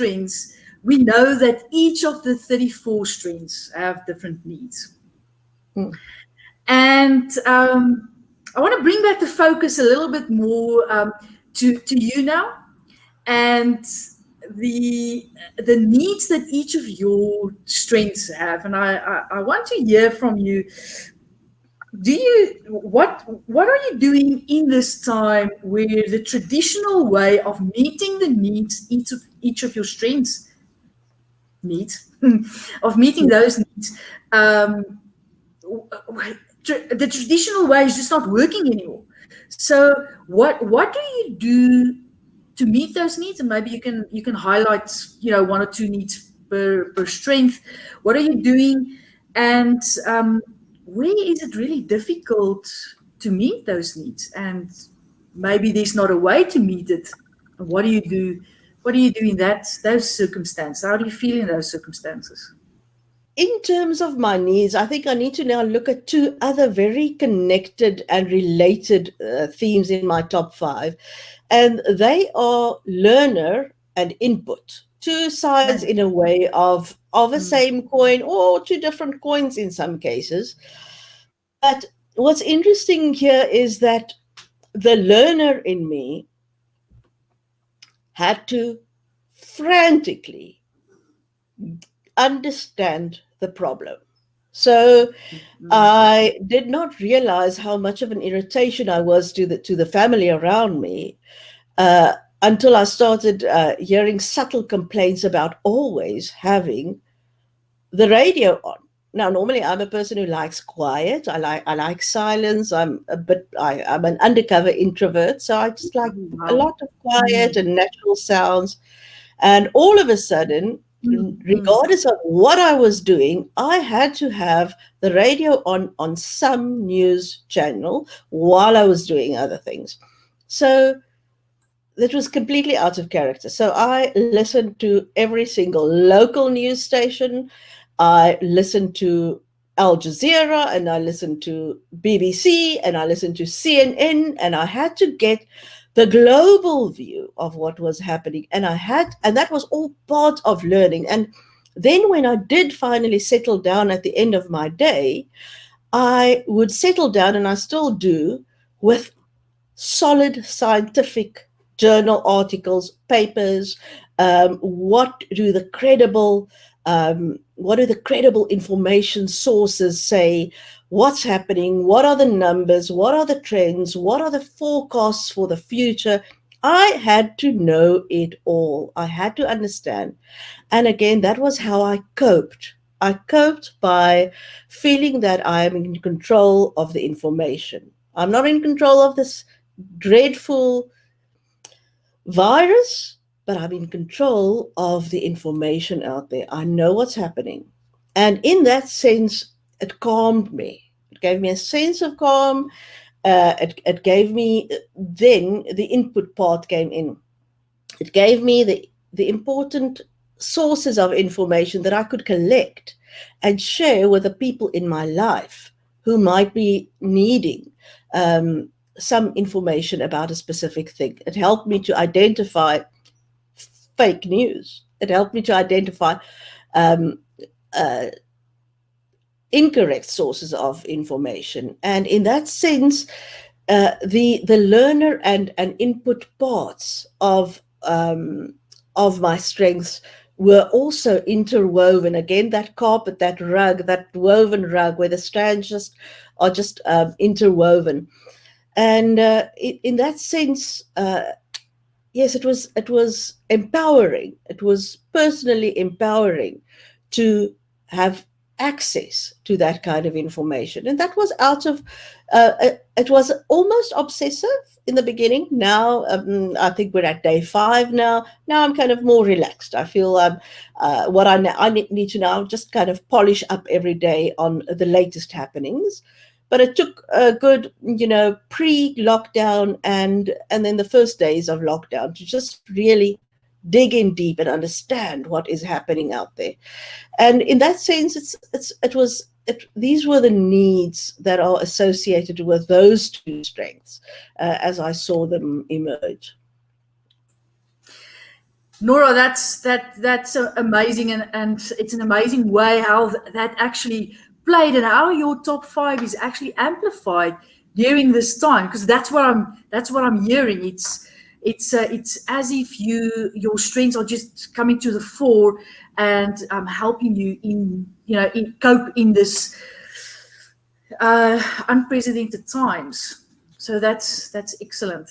strengths, we know that each of the 34 strengths have different needs. And I want to bring back the focus a little bit more to you now, and the needs that each of your strengths have. And I want to hear from you. What are you doing in this time where the traditional way of meeting the needs each of your strengths needs of meeting those needs, the traditional way is just not working anymore. So what do you do to meet those needs? And maybe you can highlight, one or two needs per strength. What are you doing? And where is it really difficult to meet those needs? And maybe there's not a way to meet it. What do you do? What do you do in those circumstances? How do you feel in those circumstances? In terms of my needs, I think I need to now look at two other very connected and related themes in my top 5. And they are learner and input. Two sides in a way of a same coin, or two different coins in some cases. But what's interesting here is that the learner in me had to frantically understand the problem. So I did not realize how much of an irritation I was to the family around me until I started hearing subtle complaints about always having the radio on. Now, normally I'm a person who likes quiet. I like silence. I'm an undercover introvert, so I just like a lot of quiet and natural sounds. And all of a sudden, regardless of what I was doing, I had to have the radio on some news channel while I was doing other things. So that was completely out of character. So I listened to every single local news station. I listened to Al Jazeera, and I listened to BBC, and I listened to CNN, and I had to get the global view of what was happening. And that was all part of learning. And then when I did finally settle down at the end of my day, I would settle down, and I still do, with solid scientific journal articles, papers. What do the credible information sources say? What's happening? What are the numbers? What are the trends? What are the forecasts for the future? I had to know it all. I had to understand. And again, that was how I coped. I coped by feeling that I am in control of the information. I'm not in control of this dreadful virus, but I'm in control of the information out there. I know what's happening. And in that sense, it calmed me. It gave me a sense of calm. It gave me, then the input part came in. It gave me the important sources of information that I could collect and share with the people in my life who might be needing some information about a specific thing. It helped me to identify fake news. It helped me to identify incorrect sources of information. And in that sense, the learner and input parts of my strengths were also interwoven. Again, that carpet, that rug, that woven rug where the strands are just interwoven. And in that sense, yes, it was empowering. It was personally empowering to have access to that kind of information. And that was out of, it was almost obsessive in the beginning. Now, I think we're at day 5 now. Now I'm kind of more relaxed. I feel what I need to now just kind of polish up every day on the latest happenings. But it took a good, pre-lockdown and then the first days of lockdown to just really dig in deep and understand what is happening out there. And in that sense, these were the needs that are associated with those two strengths as I saw them emerge. Nora, that's amazing, and it's an amazing way how that actually played, and how your top 5 is actually amplified during this time, because that's what I'm hearing. It's as if your strengths are just coming to the fore and helping you in cope in this unprecedented times. So that's excellent.